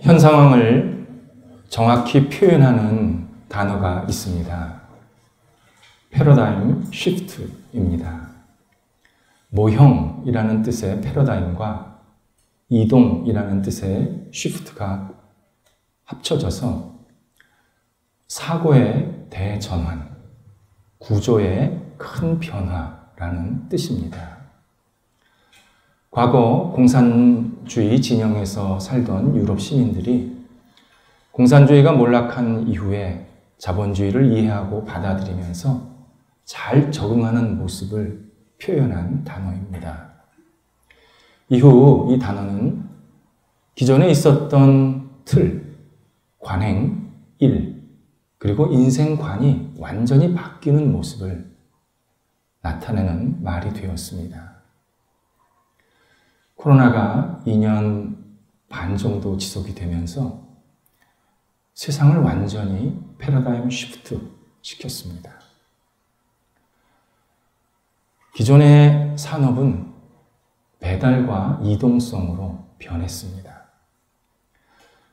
현 상황을 정확히 표현하는 단어가 있습니다. 패러다임 시프트입니다. 모형이라는 뜻의 패러다임과 이동이라는 뜻의 시프트가 합쳐져서 사고의 대전환, 구조의 큰 변화라는 뜻입니다. 과거 공산주의 진영에서 살던 유럽 시민들이 공산주의가 몰락한 이후에 자본주의를 이해하고 받아들이면서 잘 적응하는 모습을 표현한 단어입니다. 이후 이 단어는 기존에 있었던 틀, 관행, 일, 그리고 인생관이 완전히 바뀌는 모습을 나타내는 말이 되었습니다. 코로나가 2년 반 정도 지속이 되면서 세상을 완전히 패러다임 시프트 시켰습니다. 기존의 산업은 배달과 이동성으로 변했습니다.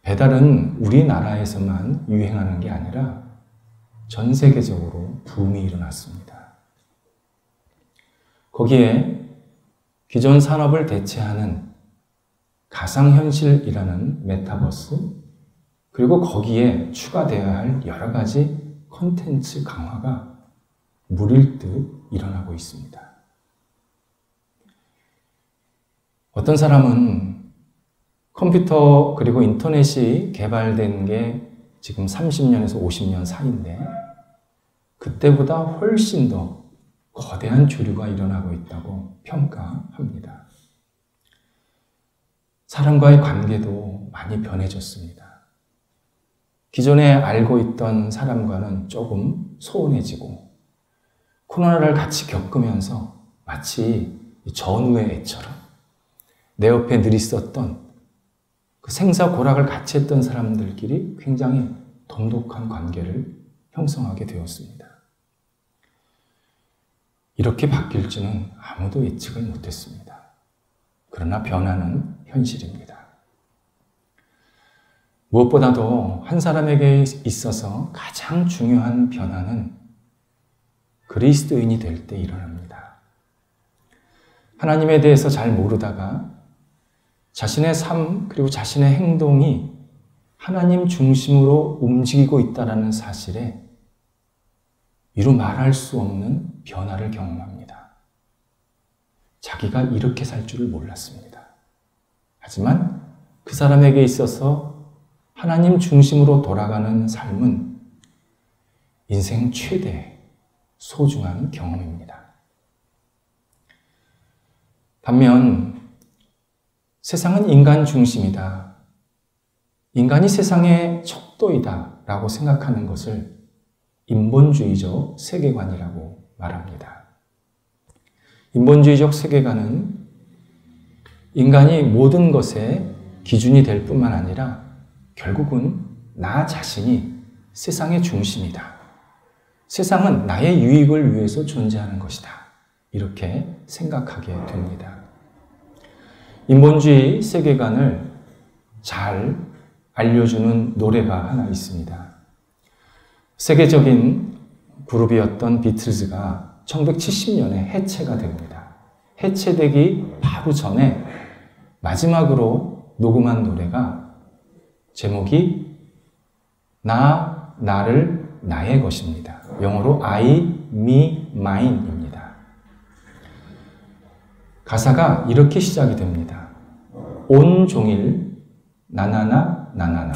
배달은 우리나라에서만 유행하는 게 아니라 전 세계적으로 붐이 일어났습니다. 거기에 기존 산업을 대체하는 가상현실이라는 메타버스, 그리고 거기에 추가되어야 할 여러 가지 콘텐츠 강화가 물일 듯 일어나고 있습니다. 어떤 사람은 컴퓨터 그리고 인터넷이 개발된 게 지금 30년에서 50년 사이인데 그때보다 훨씬 더 거대한 조류가 일어나고 있다고 평가합니다. 사람과의 관계도 많이 변해졌습니다. 기존에 알고 있던 사람과는 조금 소원해지고 코로나를 같이 겪으면서 마치 전우의 애처럼 내 옆에 늘 있었던 그 생사고락을 같이 했던 사람들끼리 굉장히 돈독한 관계를 형성하게 되었습니다. 이렇게 바뀔 줄은 아무도 예측을 못했습니다. 그러나 변화는 현실입니다. 무엇보다도 한 사람에게 있어서 가장 중요한 변화는 그리스도인이 될 때 일어납니다. 하나님에 대해서 잘 모르다가 자신의 삶 그리고 자신의 행동이 하나님 중심으로 움직이고 있다는 사실에 이루 말할 수 없는 변화를 경험합니다. 자기가 이렇게 살 줄을 몰랐습니다. 하지만 그 사람에게 있어서 하나님 중심으로 돌아가는 삶은 인생 최대 소중한 경험입니다. 반면 세상은 인간 중심이다, 인간이 세상의 척도이다 라고 생각하는 것을 인본주의적 세계관이라고 말합니다. 인본주의적 세계관은 인간이 모든 것의 기준이 될 뿐만 아니라 결국은 나 자신이 세상의 중심이다. 세상은 나의 유익을 위해서 존재하는 것이다. 이렇게 생각하게 됩니다. 인본주의 세계관을 잘 알려주는 노래가 하나 있습니다. 세계적인 그룹이었던 비틀즈가 1970년에 해체가 됩니다. 해체되기 바로 전에 마지막으로 녹음한 노래가 제목이 나를 나의 것입니다. 영어로 I, me, mine입니다. 가사가 이렇게 시작이 됩니다. 온종일 나나나 나나나,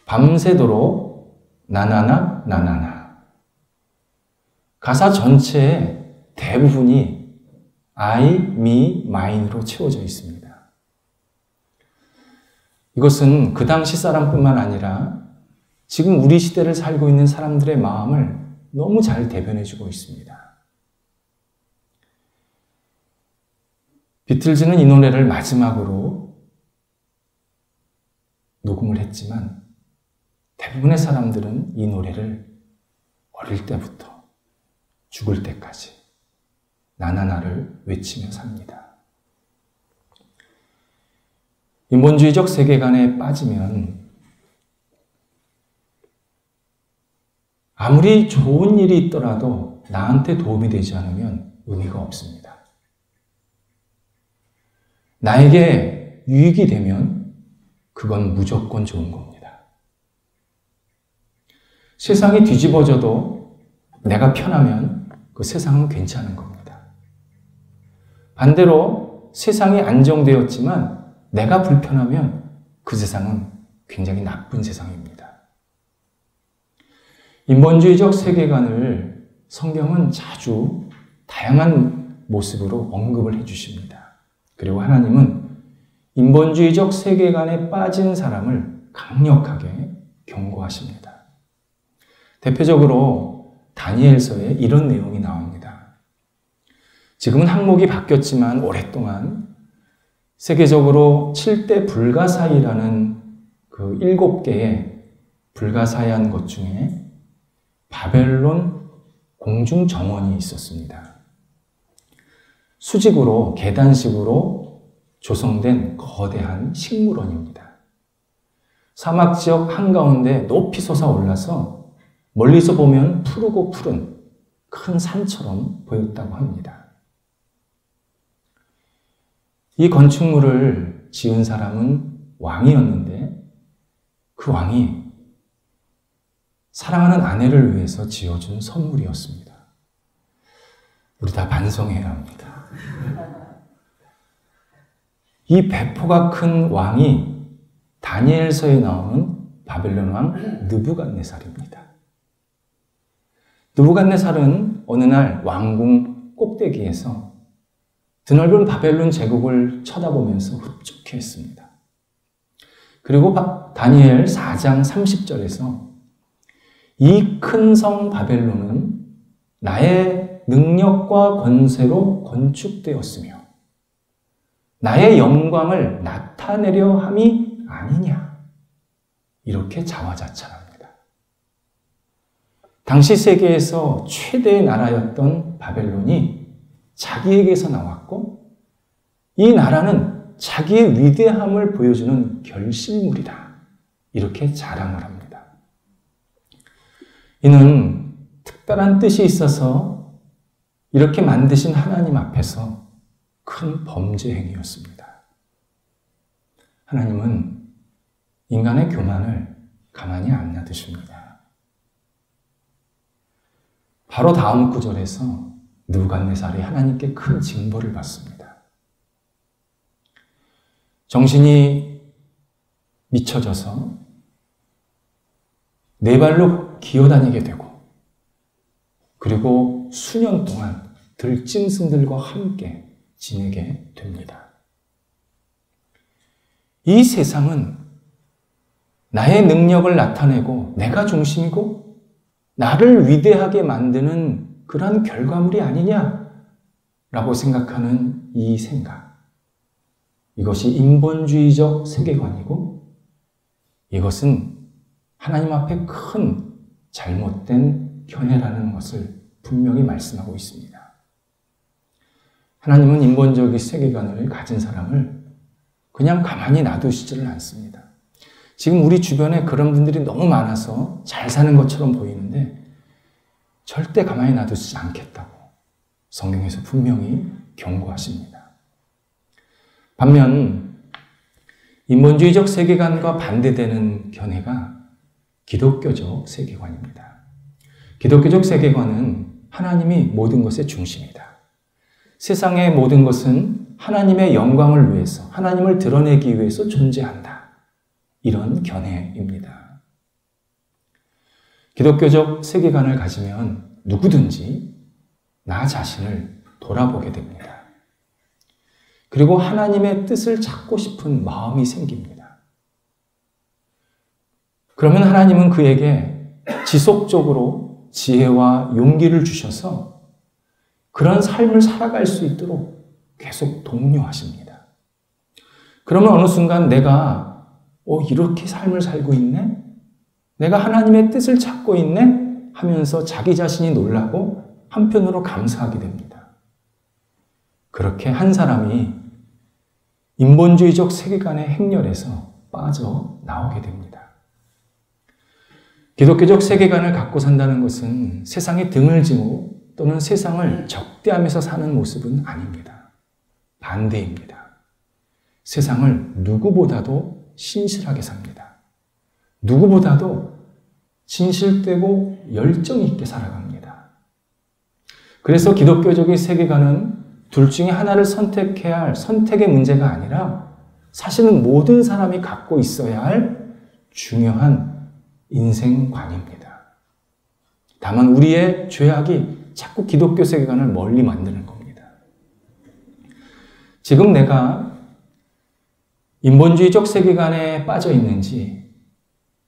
밤새도록 나나나 나나나. 가사 전체의 대부분이 I, me, mine으로 채워져 있습니다. 이것은 그 당시 사람뿐만 아니라 지금 우리 시대를 살고 있는 사람들의 마음을 너무 잘 대변해주고 있습니다. 비틀즈는 이 노래를 마지막으로 녹음을 했지만 대부분의 사람들은 이 노래를 어릴 때부터 죽을 때까지 나나나를 외치며 삽니다. 인본주의적 세계관에 빠지면 아무리 좋은 일이 있더라도 나한테 도움이 되지 않으면 의미가 없습니다. 나에게 유익이 되면 그건 무조건 좋은 겁니다. 세상이 뒤집어져도 내가 편하면 그 세상은 괜찮은 겁니다. 반대로 세상이 안정되었지만 내가 불편하면 그 세상은 굉장히 나쁜 세상입니다. 인본주의적 세계관을 성경은 자주 다양한 모습으로 언급을 해주십니다. 그리고 하나님은 인본주의적 세계관에 빠진 사람을 강력하게 경고하십니다. 대표적으로 다니엘서에 이런 내용이 나옵니다. 지금은 항목이 바뀌었지만 오랫동안 세계적으로 7대 불가사의라는 그 7개의 불가사의한 것 중에 바벨론 공중정원이 있었습니다. 수직으로 계단식으로 조성된 거대한 식물원입니다. 사막 지역 한가운데 높이 솟아올라서 멀리서 보면 푸르고 푸른 큰 산처럼 보였다고 합니다. 이 건축물을 지은 사람은 왕이었는데 그 왕이 사랑하는 아내를 위해서 지어준 선물이었습니다. 우리 다 반성해야 합니다. 이 배포가 큰 왕이 다니엘서에 나오는 바벨론 왕 느부갓네살입니다. 느부갓네살은 어느 날 왕궁 꼭대기에서 드넓은 바벨론 제국을 쳐다보면서 흡족해했습니다. 그리고 다니엘 4장 30절에서 이 큰 성 바벨론은 나의 능력과 권세로 건축되었으며 나의 영광을 나타내려 함이 아니냐, 이렇게 자화자찬합니다. 당시 세계에서 최대의 나라였던 바벨론이 자기에게서 나왔고 이 나라는 자기의 위대함을 보여주는 결실물이다, 이렇게 자랑을 합니다. 이는 특별한 뜻이 있어서 이렇게 만드신 하나님 앞에서 큰 범죄 행위였습니다. 하나님은 인간의 교만을 가만히 안 놔두십니다. 바로 다음 구절에서 느부갓네살이 하나님께 큰 징벌을 받습니다. 정신이 미쳐져서 네 발로 기어다니게 되고 그리고 수년 동안 들짐승들과 함께 지내게 됩니다. 이 세상은 나의 능력을 나타내고 내가 중심이고 나를 위대하게 만드는 그러한 결과물이 아니냐라고 생각하는 이 생각, 이것이 인본주의적 세계관이고 이것은 하나님 앞에 큰 잘못된 견해라는 것을 분명히 말씀하고 있습니다. 하나님은 인본주의 세계관을 가진 사람을 그냥 가만히 놔두시지를 않습니다. 지금 우리 주변에 그런 분들이 너무 많아서 잘 사는 것처럼 보이는데 절대 가만히 놔두시지 않겠다고 성경에서 분명히 경고하십니다. 반면 인본주의적 세계관과 반대되는 견해가 기독교적 세계관입니다. 기독교적 세계관은 하나님이 모든 것의 중심이다. 세상의 모든 것은 하나님의 영광을 위해서, 하나님을 드러내기 위해서 존재한다. 이런 견해입니다. 기독교적 세계관을 가지면 누구든지 나 자신을 돌아보게 됩니다. 그리고 하나님의 뜻을 찾고 싶은 마음이 생깁니다. 그러면 하나님은 그에게 지속적으로 지혜와 용기를 주셔서 그런 삶을 살아갈 수 있도록 계속 독려하십니다. 그러면 어느 순간 내가 이렇게 삶을 살고 있네? 내가 하나님의 뜻을 찾고 있네? 하면서 자기 자신이 놀라고 한편으로 감사하게 됩니다. 그렇게 한 사람이 인본주의적 세계관의 행렬에서 빠져나오게 됩니다. 기독교적 세계관을 갖고 산다는 것은 세상에 등을 지고 또는 세상을 적대하면서 사는 모습은 아닙니다. 반대입니다. 세상을 누구보다도 신실하게 삽니다. 누구보다도 진실되고 열정 있게 살아갑니다. 그래서 기독교적인 세계관은 둘 중에 하나를 선택해야 할 선택의 문제가 아니라 사실은 모든 사람이 갖고 있어야 할 중요한 인생관입니다. 다만 우리의 죄악이 자꾸 기독교 세계관을 멀리 만드는 겁니다. 지금 내가 인본주의적 세계관에 빠져 있는지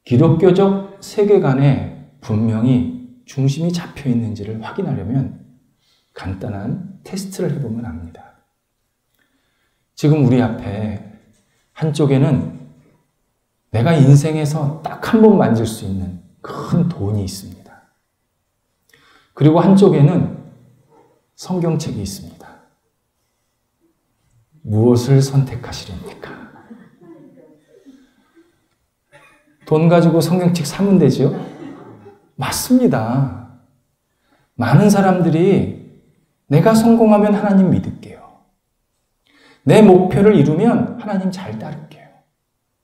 기독교적 세계관에 분명히 중심이 잡혀 있는지를 확인하려면 간단한 테스트를 해보면 압니다. 지금 우리 앞에 한쪽에는 내가 인생에서 딱 한 번 만질 수 있는 큰 돈이 있습니다. 그리고 한쪽에는 성경책이 있습니다. 무엇을 선택하시렵니까? 돈 가지고 성경책 사면 되죠? 맞습니다. 많은 사람들이 내가 성공하면 하나님 믿을게요. 내 목표를 이루면 하나님 잘 따를게요.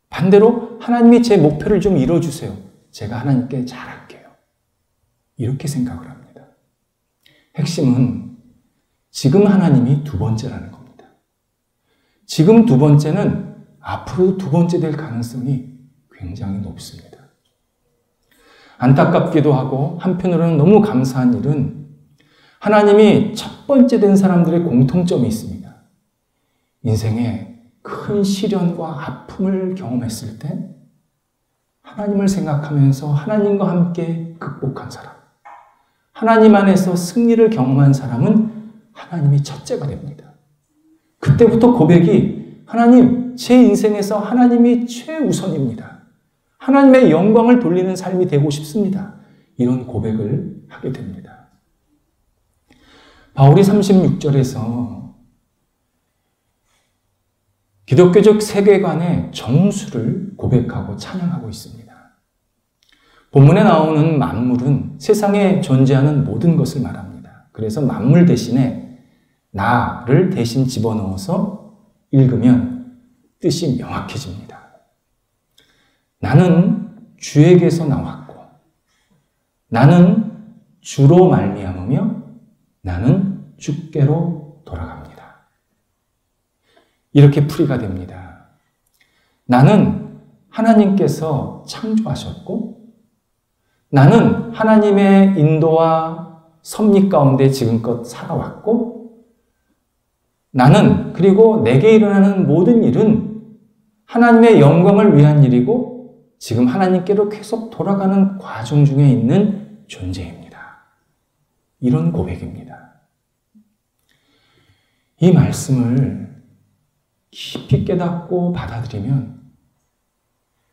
반대로 하나님이 제 목표를 좀 이뤄주세요. 제가 하나님께 잘할게요. 이렇게 생각을 합니다. 핵심은 지금 하나님이 두 번째라는 겁니다. 지금 두 번째는 앞으로 두 번째 될 가능성이 굉장히 높습니다. 안타깝기도 하고 한편으로는 너무 감사한 일은 하나님이 첫 번째 된 사람들의 공통점이 있습니다. 인생에 큰 시련과 아픔을 경험했을 때 하나님을 생각하면서 하나님과 함께 극복한 사람, 하나님 안에서 승리를 경험한 사람은 하나님이 첫째가 됩니다. 그때부터 고백이 하나님, 제 인생에서 하나님이 최우선입니다. 하나님의 영광을 돌리는 삶이 되고 싶습니다. 이런 고백을 하게 됩니다. 바울이 36절에서 기독교적 세계관의 정수를 고백하고 찬양하고 있습니다. 본문에 나오는 만물은 세상에 존재하는 모든 것을 말합니다. 그래서 만물 대신에 나를 대신 집어넣어서 읽으면 뜻이 명확해집니다. 나는 주에게서 나왔고 나는 주로 말미암으며 나는 주께로 돌아갑니다. 이렇게 풀이가 됩니다. 나는 하나님께서 창조하셨고 나는 하나님의 인도와 섭리 가운데 지금껏 살아왔고 나는 그리고 내게 일어나는 모든 일은 하나님의 영광을 위한 일이고 지금 하나님께로 계속 돌아가는 과정 중에 있는 존재입니다. 이런 고백입니다. 이 말씀을 깊이 깨닫고 받아들이면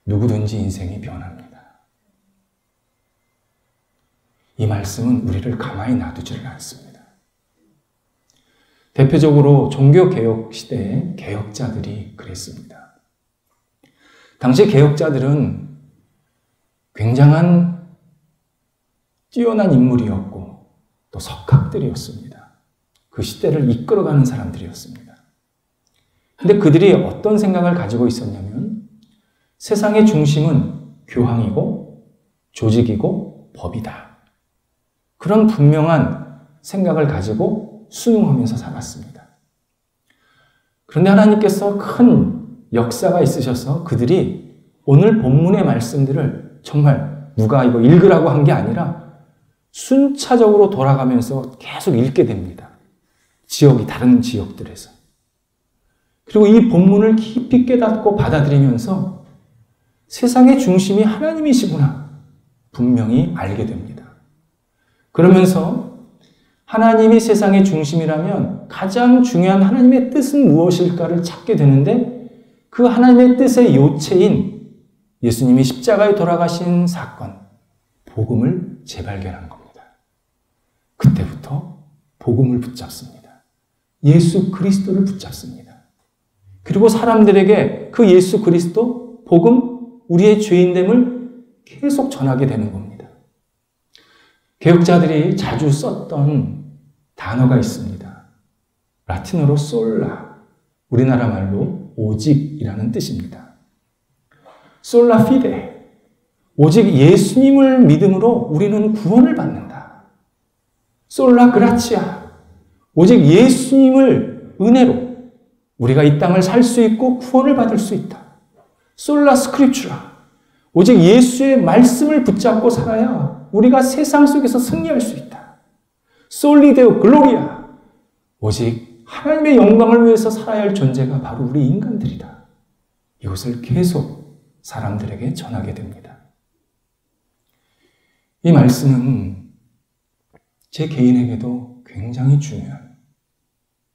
누구든지 인생이 변합니다. 이 말씀은 우리를 가만히 놔두지를 않습니다. 대표적으로 종교개혁 시대의 개혁자들이 그랬습니다. 당시 개혁자들은 굉장한 뛰어난 인물이었고 또 석학들이었습니다. 그 시대를 이끌어가는 사람들이었습니다. 근데 그들이 어떤 생각을 가지고 있었냐면 세상의 중심은 교황이고 조직이고 법이다. 그런 분명한 생각을 가지고 순응하면서 살았습니다. 그런데 하나님께서 큰 역사가 있으셔서 그들이 오늘 본문의 말씀들을 정말 누가 이거 읽으라고 한 게 아니라 순차적으로 돌아가면서 계속 읽게 됩니다. 지역이 다른 지역들에서. 그리고 이 본문을 깊이 깨닫고 받아들이면서 세상의 중심이 하나님이시구나 분명히 알게 됩니다. 그러면서 하나님이 세상의 중심이라면 가장 중요한 하나님의 뜻은 무엇일까를 찾게 되는데 그 하나님의 뜻의 요체인 예수님이 십자가에 돌아가신 사건, 복음을 재발견한 겁니다. 그때부터 복음을 붙잡습니다. 예수 그리스도를 붙잡습니다. 그리고 사람들에게 그 예수 그리스도, 복음, 우리의 죄인됨을 계속 전하게 되는 겁니다. 개혁자들이 자주 썼던 단어가 있습니다. 라틴어로 솔라, 우리나라 말로 오직이라는 뜻입니다. 솔라 피데, 오직 예수님을 믿음으로 우리는 구원을 받는다. 솔라 그라치아, 오직 예수님을 은혜로 우리가 이 땅을 살 수 있고 구원을 받을 수 있다. 솔라 스크립추라, 오직 예수의 말씀을 붙잡고 살아야 우리가 세상 속에서 승리할 수 있다. 솔리데오 글로리아, 오직 하나님의 영광을 위해서 살아야 할 존재가 바로 우리 인간들이다. 이것을 계속 사람들에게 전하게 됩니다. 이 말씀은 제 개인에게도 굉장히 중요한,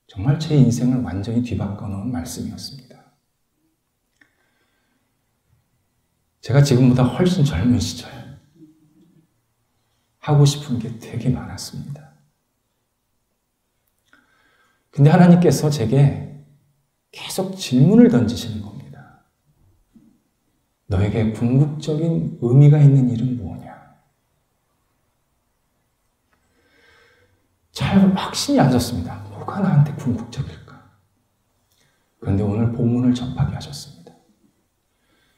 정말 제 인생을 완전히 뒤바꿔 놓은 말씀이었습니다. 제가 지금보다 훨씬 젊은 시절 하고 싶은 게 되게 많았습니다. 근데 하나님께서 제게 계속 질문을 던지시는 겁니다. 너에게 궁극적인 의미가 있는 일은 무엇이냐? 잘 확신이 안 섰습니다. 뭐가 나한테 궁극적일까? 그런데 오늘 본문을 접하게 하셨습니다.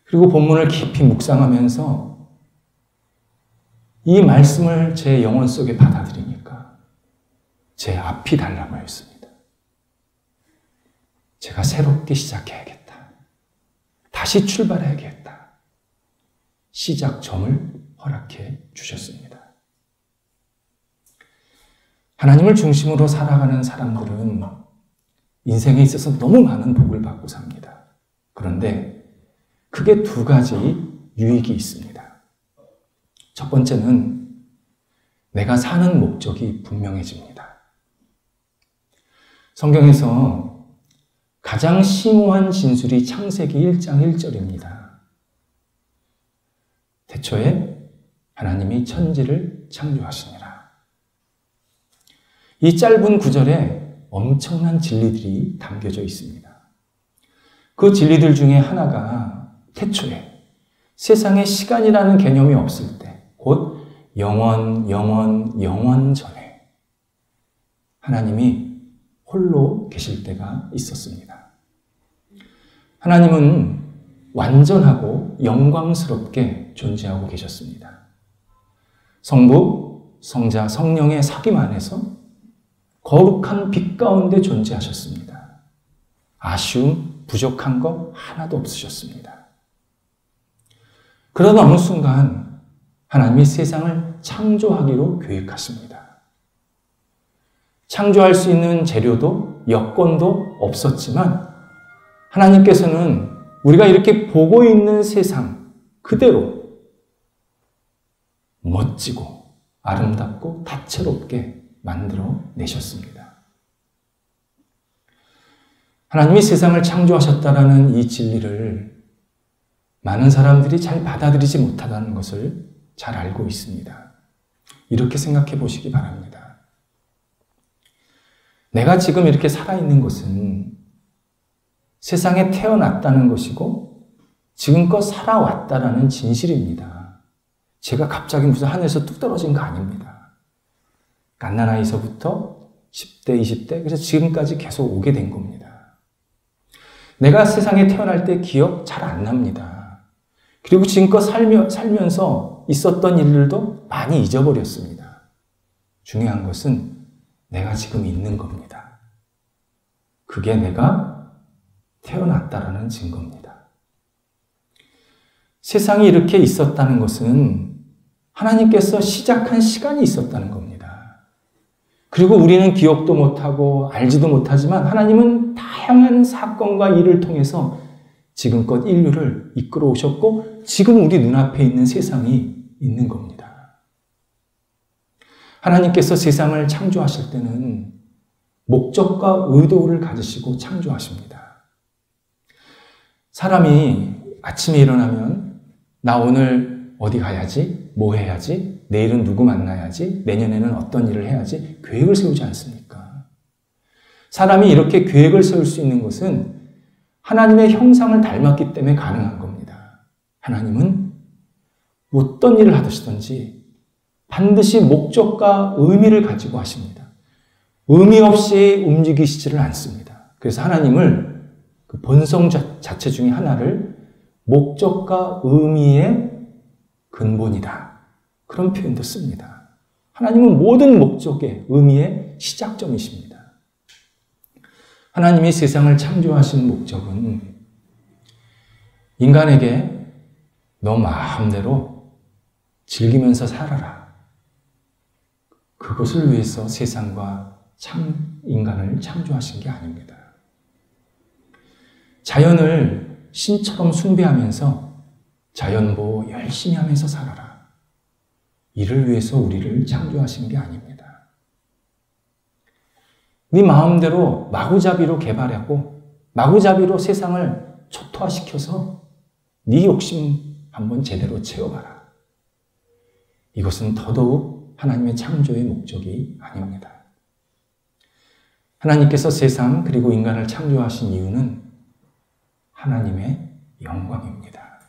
그리고 본문을 깊이 묵상하면서 이 말씀을 제 영혼 속에 받아들이니까 제 앞이 달라보였습니다. 제가 새롭게 시작해야겠다. 다시 출발해야겠다. 시작점을 허락해 주셨습니다. 하나님을 중심으로 살아가는 사람들은 인생에 있어서 너무 많은 복을 받고 삽니다. 그런데 크게 두 가지 유익이 있습니다. 첫 번째는 내가 사는 목적이 분명해집니다. 성경에서 가장 심오한 진술이 창세기 1장 1절입니다. 태초에 하나님이 천지를 창조하시니라. 이 짧은 구절에 엄청난 진리들이 담겨져 있습니다. 그 진리들 중에 하나가 태초에 세상에 시간이라는 개념이 없을 때, 곧 영원 전에 하나님이 홀로 계실 때가 있었습니다. 하나님은 완전하고 영광스럽게 존재하고 계셨습니다. 성부, 성자, 성령의 사귐 안에서 거룩한 빛 가운데 존재하셨습니다. 아쉬움, 부족한 것 하나도 없으셨습니다. 그러던 어느 순간 하나님이 세상을 창조하기로 계획하십니다. 창조할 수 있는 재료도 여건도 없었지만 하나님께서는 우리가 이렇게 보고 있는 세상 그대로 멋지고 아름답고 다채롭게 만들어 내셨습니다. 하나님이 세상을 창조하셨다라는 이 진리를 많은 사람들이 잘 받아들이지 못하다는 것을 잘 알고 있습니다. 이렇게 생각해 보시기 바랍니다. 내가 지금 이렇게 살아있는 것은 세상에 태어났다는 것이고 지금껏 살아왔다라는 진실입니다. 제가 갑자기 무슨 하늘에서 뚝 떨어진 거 아닙니다. 갓난아이서부터 10대, 20대, 그래서 지금까지 계속 오게 된 겁니다. 내가 세상에 태어날 때 기억 잘 안 납니다. 그리고 지금껏 살면서 있었던 일들도 많이 잊어버렸습니다. 중요한 것은 내가 지금 있는 겁니다. 그게 내가 태어났다라는 증거입니다. 세상이 이렇게 있었다는 것은 하나님께서 시작한 시간이 있었다는 겁니다. 그리고 우리는 기억도 못하고 알지도 못하지만 하나님은 다양한 사건과 일을 통해서 지금껏 인류를 이끌어 오셨고 지금 우리 눈앞에 있는 세상이 있는 겁니다. 하나님께서 세상을 창조하실 때는 목적과 의도를 가지시고 창조하십니다. 사람이 아침에 일어나면 나 오늘 어디 가야지? 뭐 해야지? 내일은 누구 만나야지? 내년에는 어떤 일을 해야지? 계획을 세우지 않습니까? 사람이 이렇게 계획을 세울 수 있는 것은 하나님의 형상을 닮았기 때문에 가능한 겁니다. 하나님은 어떤 일을 하시든지 반드시 목적과 의미를 가지고 하십니다. 의미 없이 움직이시지를 않습니다. 그래서 하나님을 그 본성 자체 중에 하나를 목적과 의미의 근본이다. 그런 표현도 씁니다. 하나님은 모든 목적의 의미의 시작점이십니다. 하나님이 세상을 창조하신 목적은 인간에게 너 마음대로 즐기면서 살아라. 그것을 위해서 세상과 인간을 창조하신 게 아닙니다. 자연을 신처럼 숭배하면서 자연보호 열심히 하면서 살아라. 이를 위해서 우리를 창조하신 게 아닙니다. 네 마음대로 마구잡이로 개발하고 마구잡이로 세상을 초토화시켜서 네 욕심 한번 제대로 채워봐라. 이것은 더더욱 하나님의 창조의 목적이 아닙니다. 하나님께서 세상 그리고 인간을 창조하신 이유는 하나님의 영광입니다.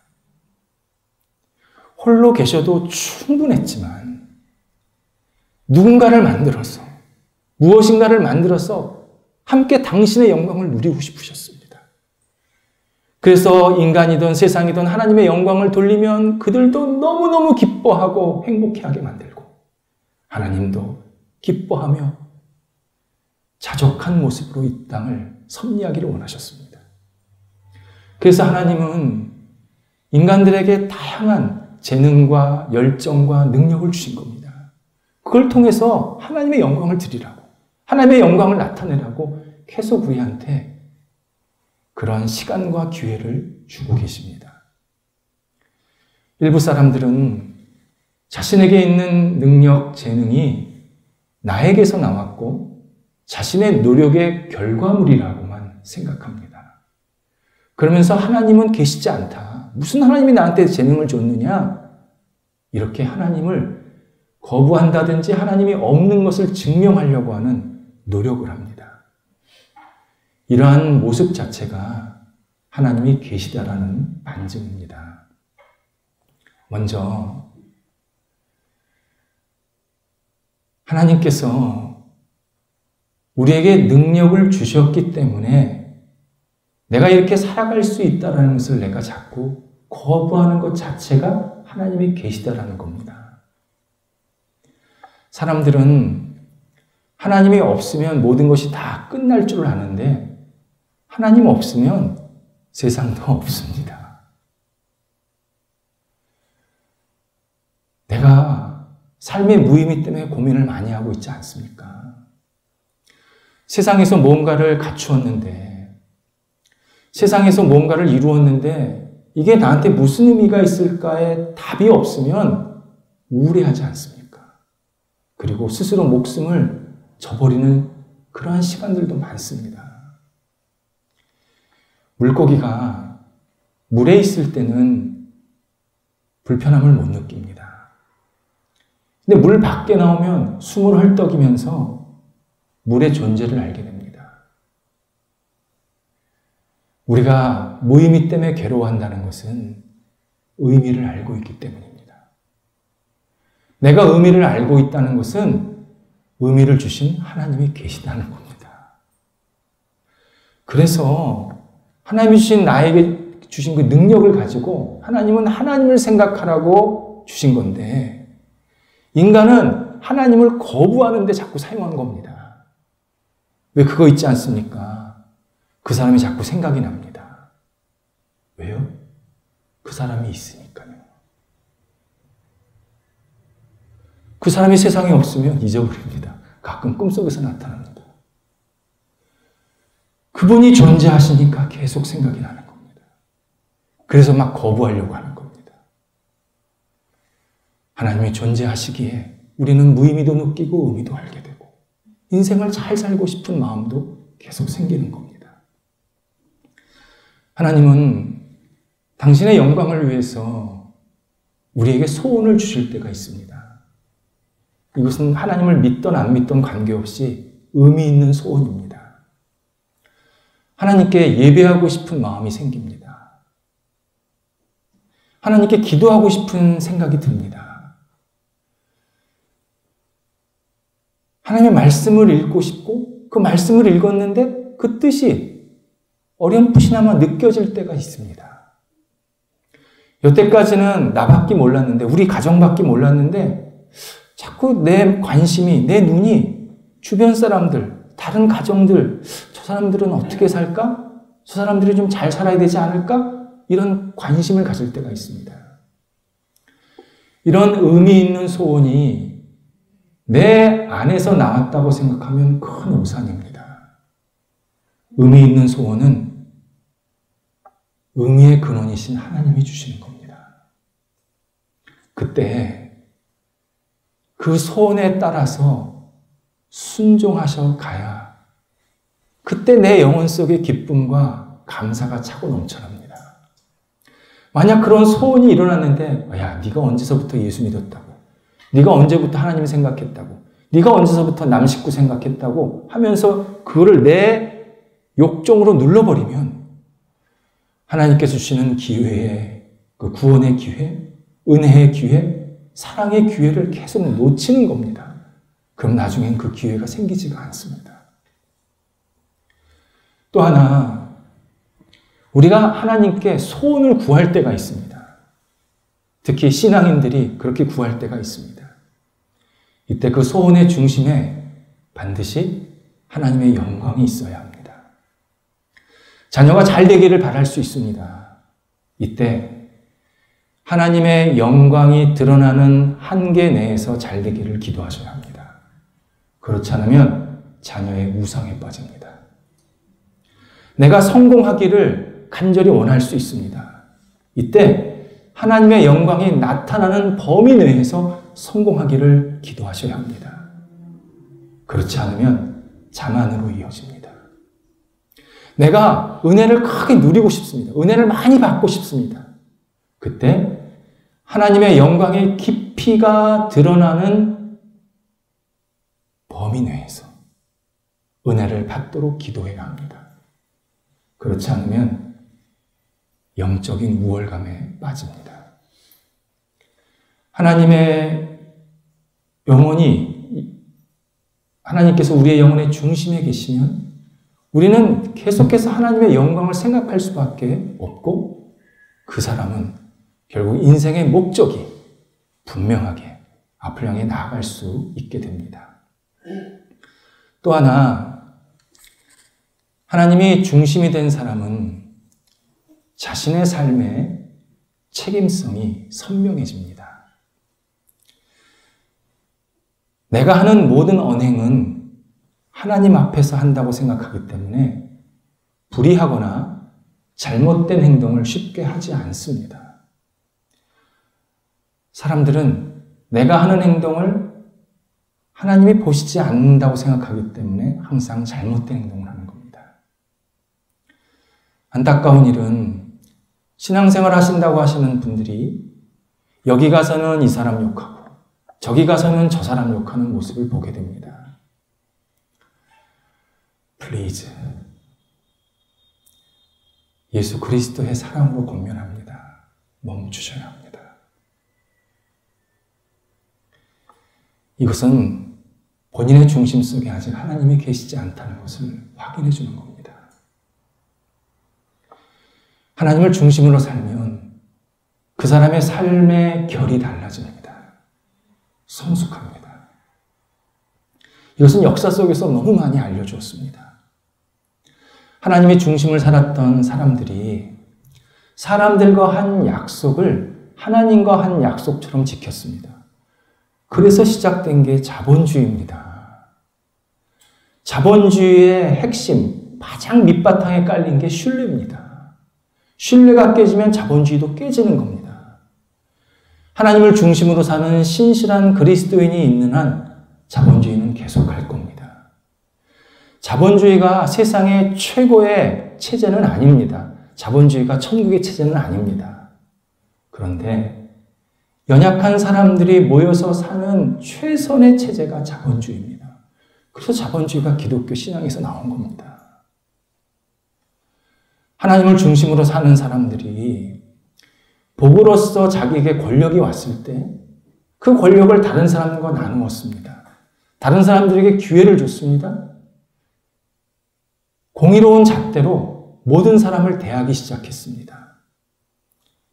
홀로 계셔도 충분했지만 누군가를 만들어서 무엇인가를 만들어서 함께 당신의 영광을 누리고 싶으셨습니다. 그래서 인간이든 세상이든 하나님의 영광을 돌리면 그들도 너무너무 기뻐하고 행복해하게 만들고 하나님도 기뻐하며 자족한 모습으로 이 땅을 섭리하기를 원하셨습니다. 그래서 하나님은 인간들에게 다양한 재능과 열정과 능력을 주신 겁니다. 그걸 통해서 하나님의 영광을 드리라고, 하나님의 영광을 나타내라고 계속 우리한테 그런 시간과 기회를 주고 계십니다. 일부 사람들은 자신에게 있는 능력, 재능이 나에게서 나왔고 자신의 노력의 결과물이라고만 생각합니다. 그러면서 하나님은 계시지 않다. 무슨 하나님이 나한테 재능을 줬느냐? 이렇게 하나님을 거부한다든지 하나님이 없는 것을 증명하려고 하는 노력을 합니다. 이러한 모습 자체가 하나님이 계시다라는 반증입니다. 먼저 하나님께서 우리에게 능력을 주셨기 때문에 내가 이렇게 살아갈 수 있다는 것을 내가 자꾸 거부하는 것 자체가 하나님이 계시다라는 겁니다. 사람들은 하나님이 없으면 모든 것이 다 끝날 줄 아는데 하나님 없으면 세상도 없습니다. 내가 삶의 무의미 때문에 고민을 많이 하고 있지 않습니까? 세상에서 뭔가를 갖추었는데, 세상에서 뭔가를 이루었는데 이게 나한테 무슨 의미가 있을까에 답이 없으면 우울해하지 않습니까? 그리고 스스로 목숨을 저버리는 그러한 시간들도 많습니다. 물고기가 물에 있을 때는 불편함을 못 느낍니다. 근데 물 밖에 나오면 숨을 헐떡이면서 물의 존재를 알게 됩니다. 우리가 무의미 때문에 괴로워한다는 것은 의미를 알고 있기 때문입니다. 내가 의미를 알고 있다는 것은 의미를 주신 하나님이 계시다는 겁니다. 그래서 하나님이 주신 나에게 주신 그 능력을 가지고 하나님은 하나님을 생각하라고 주신 건데 인간은 하나님을 거부하는 데 자꾸 사용한 겁니다. 왜 그거 있지 않습니까? 그 사람이 자꾸 생각이 납니다. 왜요? 그 사람이 있으니까요. 그 사람이 세상에 없으면 잊어버립니다. 가끔 꿈속에서 나타납니다. 그분이 존재하시니까 계속 생각이 나는 겁니다. 그래서 막 거부하려고 하는 겁니다. 하나님이 존재하시기에 우리는 무의미도 느끼고 의미도 알게 되고 인생을 잘 살고 싶은 마음도 계속 생기는 겁니다. 하나님은 당신의 영광을 위해서 우리에게 소원을 주실 때가 있습니다. 이것은 하나님을 믿던 안 믿던 관계없이 의미 있는 소원입니다. 하나님께 예배하고 싶은 마음이 생깁니다. 하나님께 기도하고 싶은 생각이 듭니다. 하나님의 말씀을 읽고 싶고 그 말씀을 읽었는데 그 뜻이 어렴풋이나마 느껴질 때가 있습니다. 여태까지는 나밖에 몰랐는데, 우리 가정밖에 몰랐는데 자꾸 내 관심이, 내 눈이 주변 사람들, 다른 가정들, 저 사람들은 어떻게 살까? 저 사람들이 좀 잘 살아야 되지 않을까? 이런 관심을 가질 때가 있습니다. 이런 의미 있는 소원이 내 안에서 나왔다고 생각하면 큰 오산입니다. 의미 있는 소원은 의미의 근원이신 하나님이 주시는 겁니다. 그때 그 소원에 따라서 순종하셔 가야 그때 내 영혼 속에 기쁨과 감사가 차고 넘쳐납니다. 만약 그런 소원이 일어났는데, 야, 네가 언제서부터 예수 믿었다고, 네가 언제부터 하나님 생각했다고, 네가 언제서부터 남 식구 생각했다고 하면서 그거를 내 욕정으로 눌러버리면 하나님께서 주시는 기회에, 그 구원의 기회, 은혜의 기회, 사랑의 기회를 계속 놓치는 겁니다. 그럼 나중엔 그 기회가 생기지가 않습니다. 또 하나, 우리가 하나님께 소원을 구할 때가 있습니다. 특히 신앙인들이 그렇게 구할 때가 있습니다. 이때 그 소원의 중심에 반드시 하나님의 영광이 있어야 합니다. 자녀가 잘 되기를 바랄 수 있습니다. 이때 하나님의 영광이 드러나는 한계 내에서 잘 되기를 기도하셔야 합니다. 그렇지 않으면 자녀의 우상에 빠집니다. 내가 성공하기를 간절히 원할 수 있습니다. 이때 하나님의 영광이 나타나는 범위 내에서 성공하기를 기도하셔야 합니다. 그렇지 않으면 자만으로 이어집니다. 내가 은혜를 크게 누리고 싶습니다. 은혜를 많이 받고 싶습니다. 그때 하나님의 영광의 깊이가 드러나는 범위 내에서 은혜를 받도록 기도해야 합니다. 그렇지 않으면 영적인 우월감에 빠집니다. 하나님의 영혼이, 하나님께서 우리의 영혼의 중심에 계시면 우리는 계속해서 하나님의 영광을 생각할 수밖에 없고, 그 사람은 결국 인생의 목적이 분명하게 앞을 향해 나아갈 수 있게 됩니다. 또 하나, 하나님이 중심이 된 사람은 자신의 삶의 책임성이 선명해집니다. 내가 하는 모든 언행은 하나님 앞에서 한다고 생각하기 때문에 불의하거나 잘못된 행동을 쉽게 하지 않습니다. 사람들은 내가 하는 행동을 하나님이 보시지 않는다고 생각하기 때문에 항상 잘못된 행동을 하는 겁니다. 안타까운 일은 신앙생활 하신다고 하시는 분들이 여기 가서는 이 사람 욕하고 저기 가서는 저 사람 욕하는 모습을 보게 됩니다. Please, 예수 그리스도의 사랑으로 권면합니다. 멈추셔야 합니다. 이것은 본인의 중심 속에 아직 하나님이 계시지 않다는 것을 확인해 주는 겁니다. 하나님을 중심으로 살면 그 사람의 삶의 결이 달라집니다. 성숙합니다. 이것은 역사 속에서 너무 많이 알려주었습니다. 하나님이 중심을 살았던 사람들이 사람들과 한 약속을 하나님과 한 약속처럼 지켰습니다. 그래서 시작된 게 자본주의입니다. 자본주의의 핵심, 가장 밑바탕에 깔린 게 신뢰입니다. 신뢰가 깨지면 자본주의도 깨지는 겁니다. 하나님을 중심으로 사는 신실한 그리스도인이 있는 한 자본주의는 계속 갈 겁니다. 자본주의가 세상의 최고의 체제는 아닙니다. 자본주의가 천국의 체제는 아닙니다. 그런데 연약한 사람들이 모여서 사는 최선의 체제가 자본주의입니다. 그래서 자본주의가 기독교 신앙에서 나온 겁니다. 하나님을 중심으로 사는 사람들이 복으로서 자기에게 권력이 왔을 때 그 권력을 다른 사람과 나누었습니다. 다른 사람들에게 기회를 줬습니다. 공의로운 잣대로 모든 사람을 대하기 시작했습니다.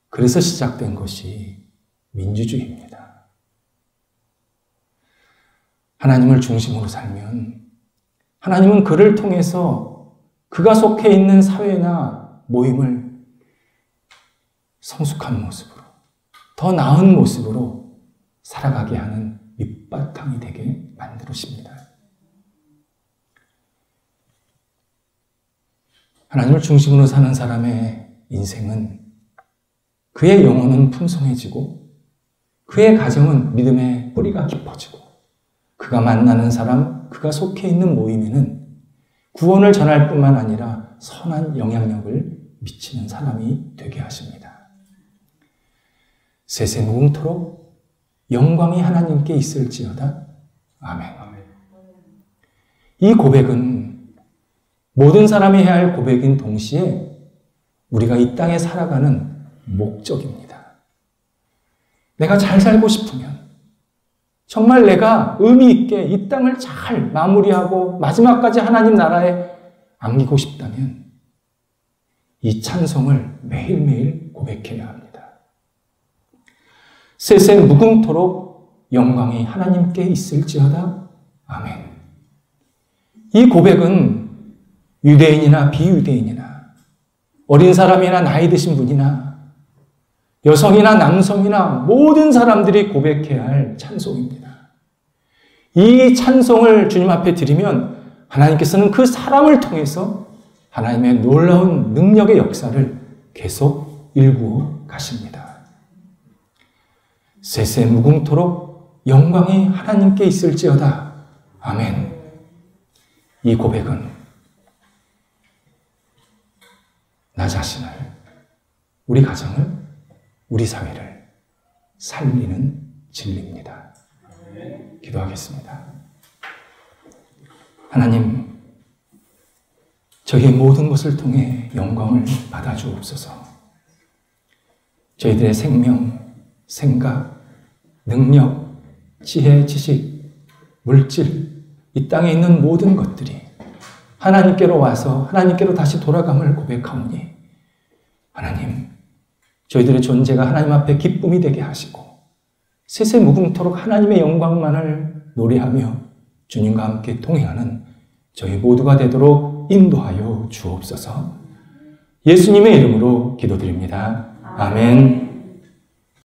그래서 시작된 것이 민주주의입니다. 하나님을 중심으로 살면 하나님은 그를 통해서 그가 속해 있는 사회나 모임을 성숙한 모습으로, 더 나은 모습으로 살아가게 하는 밑바탕이 되게 만드십니다. 하나님을 중심으로 사는 사람의 인생은 그의 영혼은 풍성해지고 그의 가정은 믿음의 뿌리가 깊어지고 그가 만나는 사람, 그가 속해 있는 모임에는 구원을 전할 뿐만 아니라 선한 영향력을 미치는 사람이 되게 하십니다. 세세 무궁토록 영광이 하나님께 있을지어다. 아멘. 이 고백은 모든 사람이 해야 할 고백인 동시에 우리가 이 땅에 살아가는 목적입니다. 내가 잘 살고 싶으면, 정말 내가 의미 있게 이 땅을 잘 마무리하고 마지막까지 하나님 나라에 안기고 싶다면 이 찬송을 매일매일 고백해야 합니다. 세세 무궁토록 영광이 하나님께 있을지어다. 아멘. 이 고백은 유대인이나 비유대인이나 어린 사람이나 나이 드신 분이나 여성이나 남성이나 모든 사람들이 고백해야 할 찬송입니다. 이 찬송을 주님 앞에 드리면 하나님께서는 그 사람을 통해서 하나님의 놀라운 능력의 역사를 계속 일구어 가십니다. 세세 무궁토록 영광이 하나님께 있을지어다. 아멘. 이 고백은 나 자신을, 우리 가정을, 우리 사회를 살리는 진리입니다. 기도하겠습니다. 하나님, 저희의 모든 것을 통해 영광을 받아주옵소서. 저희들의 생명, 생각, 능력, 지혜, 지식, 물질, 이 땅에 있는 모든 것들이 하나님께로 와서 하나님께로 다시 돌아감을 고백하오니 하나님, 저희들의 존재가 하나님 앞에 기쁨이 되게 하시고 세세 무궁토록 하나님의 영광만을 노래하며 주님과 함께 동행하는 저희 모두가 되도록 인도하여 주옵소서. 예수님의 이름으로 기도드립니다. 아멘.